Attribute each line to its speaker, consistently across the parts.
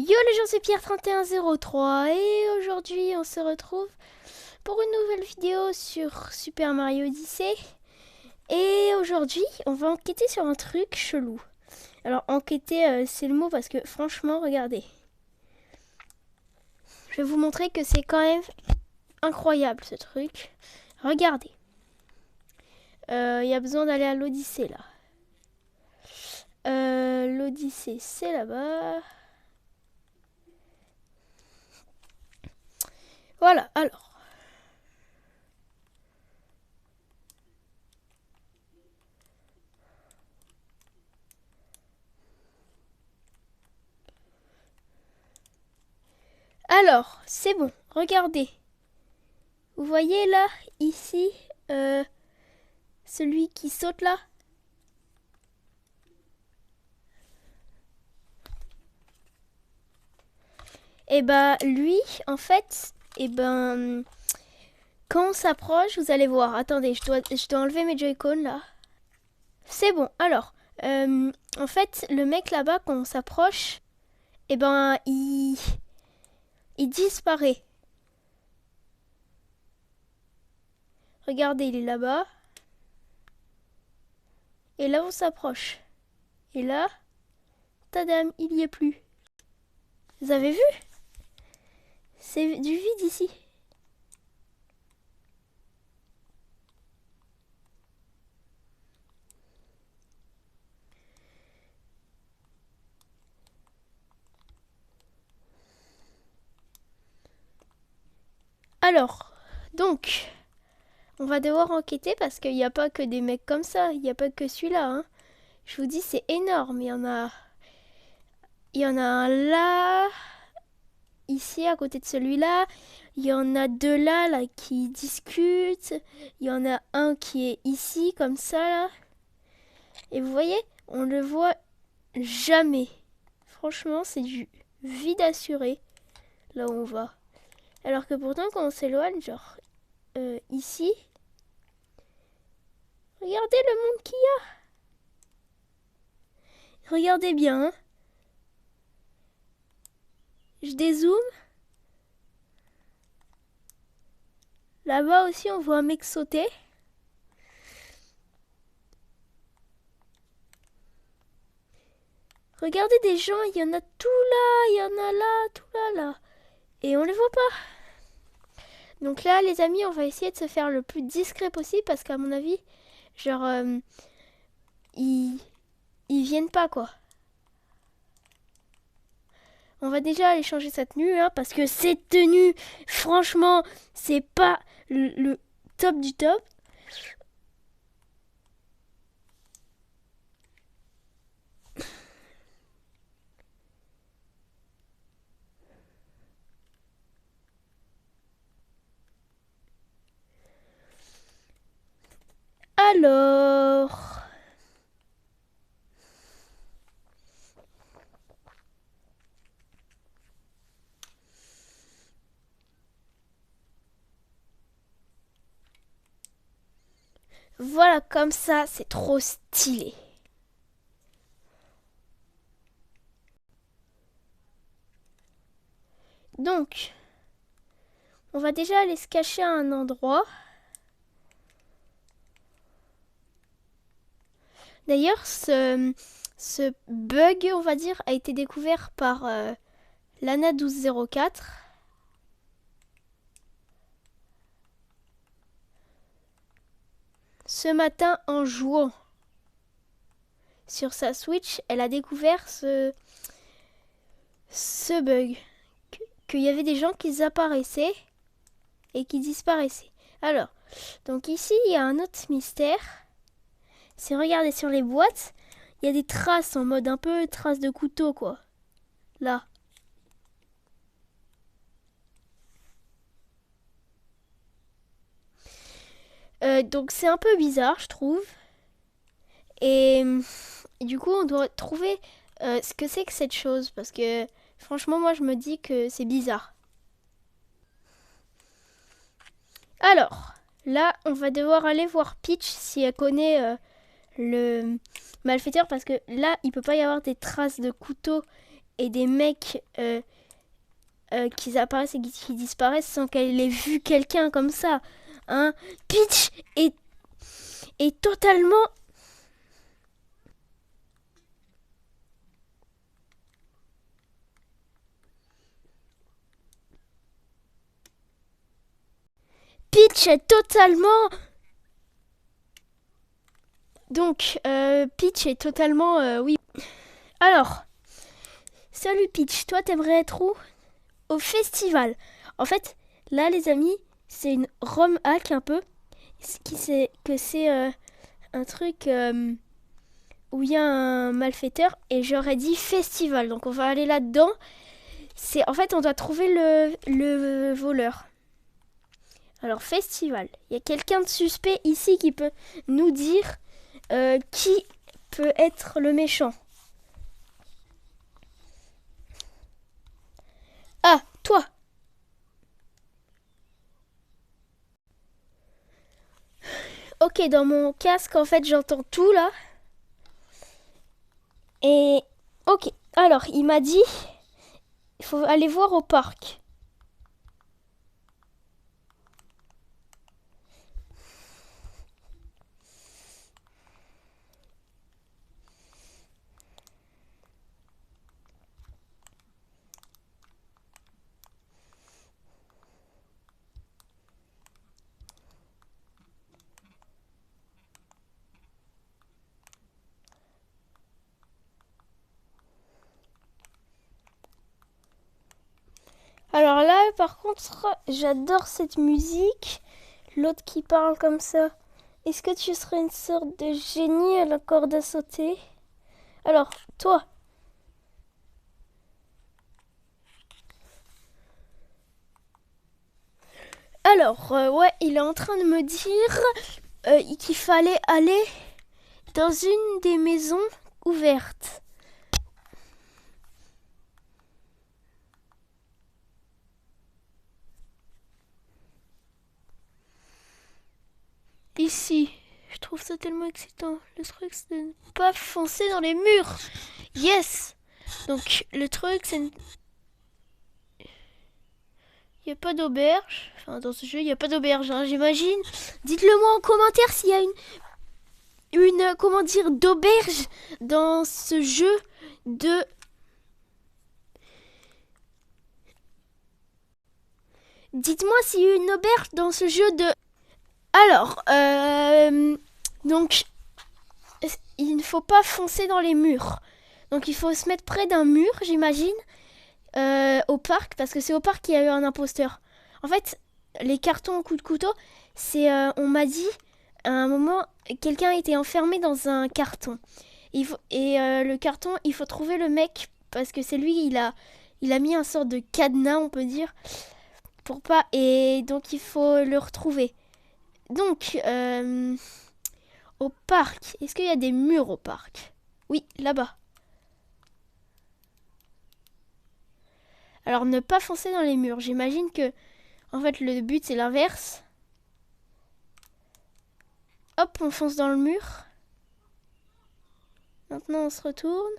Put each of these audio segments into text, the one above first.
Speaker 1: Yo les gens, c'est Pierre3103 et aujourd'hui on se retrouve pour une nouvelle vidéo sur Super Mario Odyssey. Et aujourd'hui on va enquêter sur un truc chelou. Alors enquêter c'est le mot parce que franchement regardez. Je vais vous montrer que c'est quand même incroyable ce truc. Regardez. Il y a besoin d'aller à l'Odyssée là. L'Odyssée c'est là-bas. Voilà, alors. Alors, c'est bon, regardez. Vous voyez là, ici, celui qui saute là. Et ben lui, en fait, quand on s'approche, vous allez voir. Attendez, je dois enlever mes Joy-Con là. C'est bon. Alors, en fait, le mec là-bas, quand on s'approche, il disparaît. Regardez, il est là-bas. Et là, on s'approche. Et là, tadam, il y est plus. Vous avez vu? C'est du vide ici. Alors, donc, on va devoir enquêter parce qu'il n'y a pas que des mecs comme ça. Il n'y a pas que celui-là. Hein. Je vous dis, c'est énorme. Il y en a un là, ici, à côté de celui-là. Il y en a deux là qui discutent. Il y en a un qui est ici, comme ça, là. Et vous voyez, on le voit jamais. Franchement, c'est du vide assuré, là où on va. Alors que pourtant, quand on s'éloigne, genre, ici, regardez le monde qu'il y a. Regardez bien, hein. Je dézoome. Là-bas aussi, on voit un mec sauter. Regardez des gens, il y en a tout là, il y en a là, tout là. Et on les voit pas. Donc là, les amis, on va essayer de se faire le plus discret possible parce qu'à mon avis, genre, ils viennent pas, quoi. On va déjà aller changer sa tenue, hein, parce que cette tenue, franchement, c'est pas le top du top. Alors... Voilà, comme ça, c'est trop stylé. Donc, on va déjà aller se cacher à un endroit. D'ailleurs, ce bug, on va dire, a été découvert par Lana1204. Ce matin, en jouant sur sa Switch, elle a découvert ce bug. Qu'il y avait des gens qui apparaissaient et qui disparaissaient. Alors, donc ici, il y a un autre mystère. Si vous regardez sur les boîtes, il y a des traces en mode un peu traces de couteau, quoi. Là. Donc c'est un peu bizarre, je trouve. Et du coup, on doit trouver ce que c'est que cette chose. Parce que franchement, moi, je me dis que c'est bizarre. Alors, là, on va devoir aller voir Peach si elle connaît le malfaiteur. Parce que là, il peut pas y avoir des traces de couteau et des mecs qui apparaissent et qui disparaissent sans qu'elle ait vu quelqu'un comme ça. Hein. Peach est totalement... Peach est totalement... Donc, Peach est totalement... oui. Alors, salut Peach, toi t'aimerais être où? Au festival. En fait, là les amis, c'est une ROM hack un peu. Ce qui c'est que c'est un truc où il y a un malfaiteur et j'aurais dit festival. Donc on va aller là-dedans. C'est en fait on doit trouver le voleur. Alors festival. Il y a quelqu'un de suspect ici qui peut nous dire qui peut être le méchant. Ah, toi. Ok, dans mon casque, en fait, j'entends tout là. Et ok, alors il m'a dit, il faut aller voir au parc. Alors là, par contre, j'adore cette musique. L'autre qui parle comme ça. Est-ce que tu serais une sorte de génie à la corde à sauter? Alors, toi. Alors, ouais, il est en train de me dire qu'il fallait aller dans une des maisons ouvertes. Ici. Je trouve ça tellement excitant. Le truc, c'est de ne pas foncer dans les murs. Yes. Donc, le truc, c'est... Il n'y a pas d'auberge. Enfin, dans ce jeu, il n'y a pas d'auberge, hein, j'imagine. Dites-le moi en commentaire s'il y a comment dire, d'auberge dans ce jeu de... Dites-moi s'il y a une auberge dans ce jeu de... Alors, donc, il ne faut pas foncer dans les murs. Donc, il faut se mettre près d'un mur, j'imagine, au parc, parce que c'est au parc qu'il y a eu un imposteur. En fait, les cartons au coup de couteau, c'est, on m'a dit, à un moment, quelqu'un était enfermé dans un carton. Le carton, il faut trouver le mec, parce que c'est lui, il a mis un sort de cadenas, on peut dire, pour pas... Et donc, il faut le retrouver. Donc, au parc, est-ce qu'il y a des murs au parc? Oui, là-bas. Alors, ne pas foncer dans les murs. J'imagine que, en fait, le but, c'est l'inverse. Hop, on fonce dans le mur. Maintenant, on se retourne.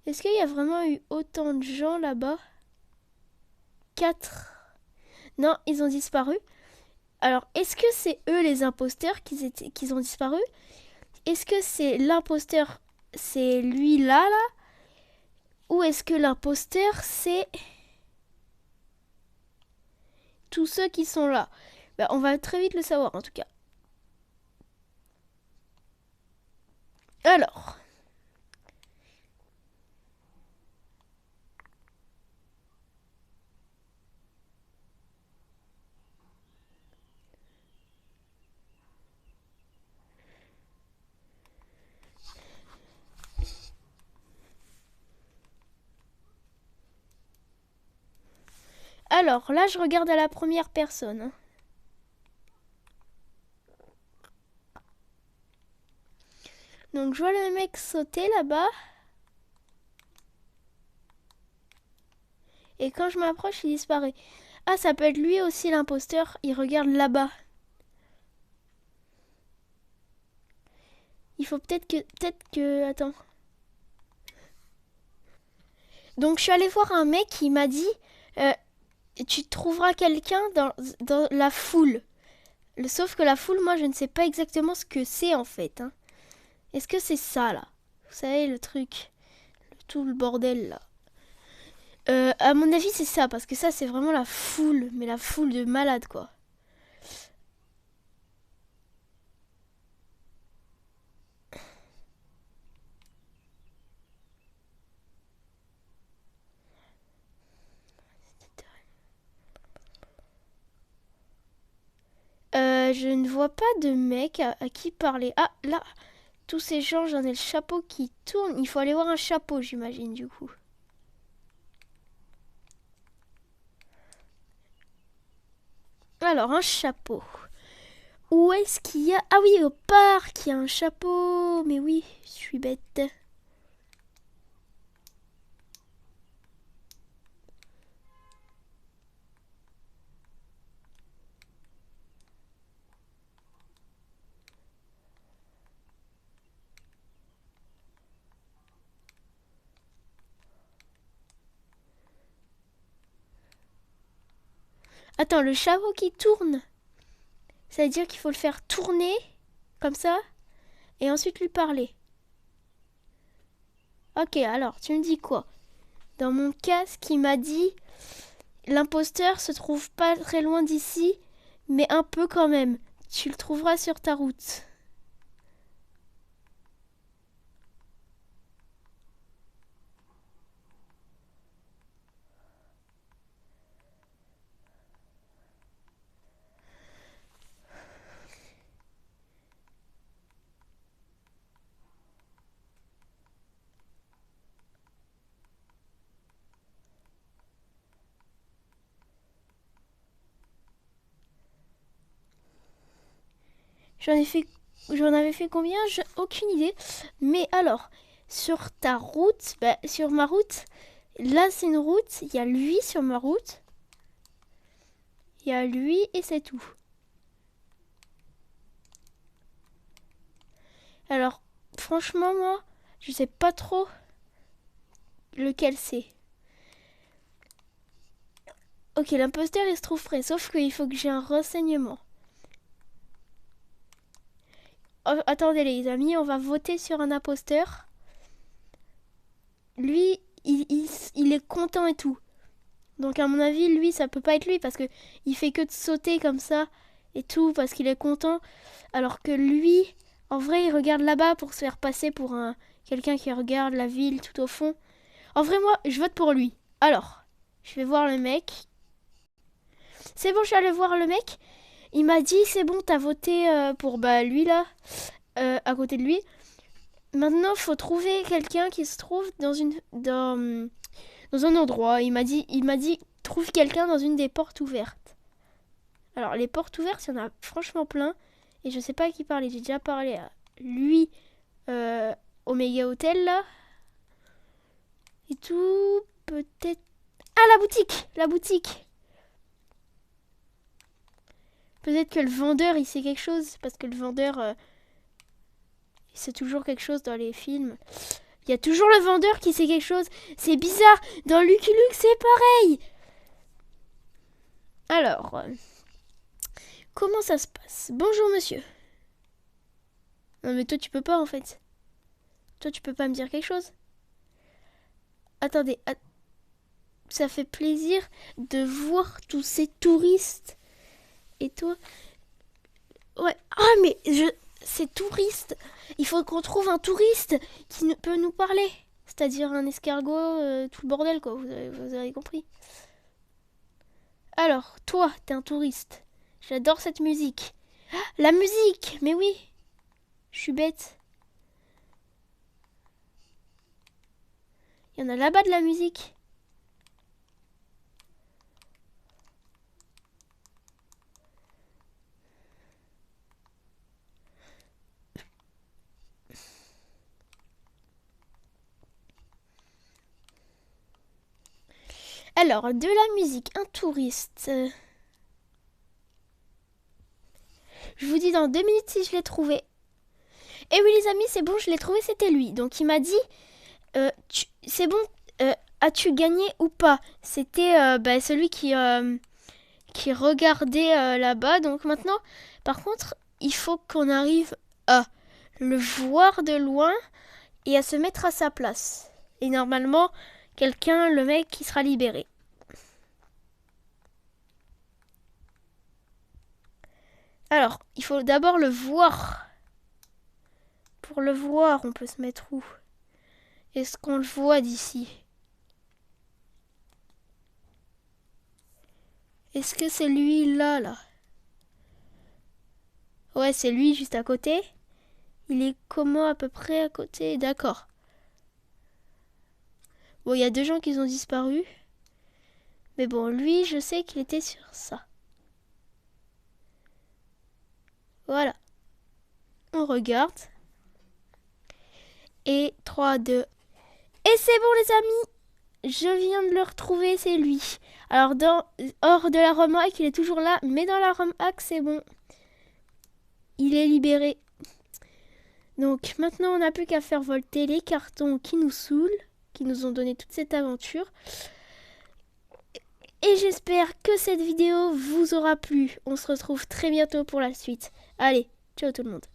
Speaker 1: Est-ce qu'il y a vraiment eu autant de gens là-bas? 4. Non, ils ont disparu. Alors, est-ce que c'est eux les imposteurs qu'ils ont disparu? Est-ce que c'est l'imposteur, c'est lui là, ou est-ce que l'imposteur, c'est tous ceux qui sont là? Bah, on va très vite le savoir, en tout cas. Alors. Alors, là, je regarde à la première personne. Donc, je vois le mec sauter là-bas. Et quand je m'approche, il disparaît. Ah, ça peut être lui aussi l'imposteur. Il regarde là-bas. Il faut peut-être que... Attends. Donc je suis allée voir un mec qui m'a dit euh, tu trouveras quelqu'un dans la foule. Sauf que la foule, moi je ne sais pas exactement ce que c'est en fait. Hein. Est-ce que c'est ça là? Vous savez le truc, tout le bordel là. À mon avis c'est ça, parce que ça c'est vraiment la foule, mais la foule de malades quoi. Je ne vois pas de mec à qui parler. Ah là, tous ces gens, j'en ai le chapeau qui tourne. Il faut aller voir un chapeau, j'imagine du coup. Alors, un chapeau. Où est-ce qu'il y a... Ah oui, au parc, il y a un chapeau. Mais oui, je suis bête. Attends, le chapeau qui tourne. Ça veut dire qu'il faut le faire tourner, comme ça, et ensuite lui parler. Ok, alors, tu me dis quoi? Dans mon casque, il m'a dit... L'imposteur se trouve pas très loin d'ici, mais un peu quand même. Tu le trouveras sur ta route. J'en avais fait combien? Aucune idée. Mais alors, sur ta route, sur ma route, là c'est une route, il y a lui sur ma route. Il y a lui et c'est tout. Alors, franchement, moi, je sais pas trop lequel c'est. Ok, l'imposteur il se trouve prêt, sauf qu'il faut que j'ai un renseignement. Oh, attendez les amis, on va voter sur un imposteur. Lui, il est content et tout. Donc à mon avis, lui, ça peut pas être lui parce que il fait que de sauter comme ça et tout parce qu'il est content. Alors que lui, en vrai, il regarde là-bas pour se faire passer pour quelqu'un qui regarde la ville tout au fond. En vrai, moi, je vote pour lui. Alors, je vais voir le mec. C'est bon, je suis allée voir le mec. Il m'a dit, c'est bon, t'as voté pour lui là, à côté de lui. Maintenant, faut trouver quelqu'un qui se trouve dans un endroit. Il m'a dit, trouve quelqu'un dans une des portes ouvertes. Alors, les portes ouvertes, il y en a franchement plein. Et je sais pas à qui parler. J'ai déjà parlé à lui, au méga hôtel, là. Et tout, peut-être... Ah, la boutique! La boutique! Peut-être que le vendeur, il sait quelque chose. Parce que le vendeur, il sait toujours quelque chose dans les films. Il y a toujours le vendeur qui sait quelque chose. C'est bizarre. Dans Lucky Luke, c'est pareil. Alors, comment ça se passe? Bonjour, monsieur. Non, mais toi, tu peux pas, en fait. Toi, tu peux pas me dire quelque chose? Attendez. Ça fait plaisir de voir tous ces touristes. Et toi? Ouais. Ah, mais ces touristes. Il faut qu'on trouve un touriste qui peut nous parler. C'est-à-dire un escargot, tout le bordel, quoi. Vous avez compris. Alors, toi, t'es un touriste. J'adore cette musique. Ah, la musique! Mais oui! Je suis bête. Il y en a là-bas de la musique. Alors, de la musique, un touriste. Je vous dis dans 2 minutes si je l'ai trouvé. Et oui les amis, c'est bon, je l'ai trouvé, c'était lui. Donc il m'a dit, c'est bon, as-tu gagné ou pas? C'était celui qui regardait là-bas. Donc maintenant, par contre, il faut qu'on arrive à le voir de loin et à se mettre à sa place. Et normalement, le mec qui sera libéré. Alors, il faut d'abord le voir. Pour le voir, on peut se mettre où? Est-ce qu'on le voit d'ici? Est-ce que c'est lui là? Ouais, c'est lui juste à côté. Il est comment à peu près à côté? D'accord. Bon, il y a 2 gens qui ont disparu. Mais bon, lui, je sais qu'il était sur ça. Voilà. On regarde. Et 3, 2. Et c'est bon les amis! Je viens de le retrouver, c'est lui. Alors hors de la remorque, il est toujours là. Mais dans la remorque, c'est bon. Il est libéré. Donc maintenant, on n'a plus qu'à faire volter les cartons qui nous saoulent, qui nous ont donné toute cette aventure. Et j'espère que cette vidéo vous aura plu. On se retrouve très bientôt pour la suite. Allez, ciao tout le monde.